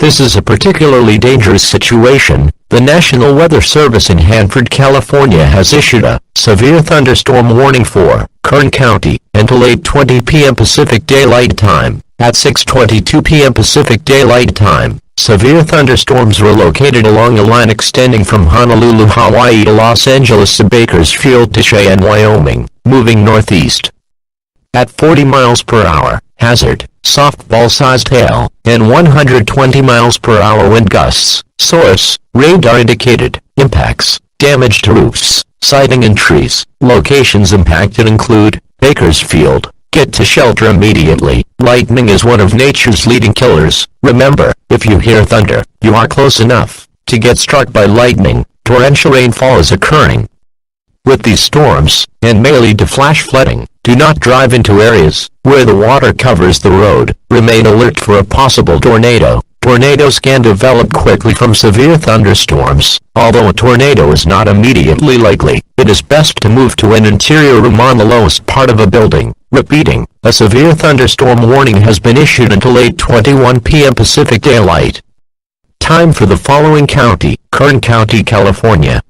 This is a particularly dangerous situation. The National Weather Service in Hanford, California has issued a severe thunderstorm warning for Kern County until 8:20 p.m. Pacific Daylight Time. At 6:22 p.m. Pacific Daylight Time, severe thunderstorms were located along a line extending from Honolulu, Hawaii to Los Angeles to Bakersfield to Cheyenne, Wyoming, moving northeast at 40 miles per hour, hazard, softball-sized hail, and 120 miles per hour wind gusts. Source, radar indicated, impacts, damage to roofs, siding and trees. Locations impacted include, Bakersfield. Get to shelter immediately. Lightning is one of nature's leading killers. Remember, if you hear thunder, you are close enough to get struck by lightning. Torrential rainfall is occurring. With these storms, and may lead to flash flooding, do not drive into areas where the water covers the road. Remain alert for a possible tornado. Tornadoes can develop quickly from severe thunderstorms. Although a tornado is not immediately likely, it is best to move to an interior room on the lowest part of a building. Repeating, a severe thunderstorm warning has been issued until 8:21 p.m. Pacific Daylight Time for the following county: Kern County, California.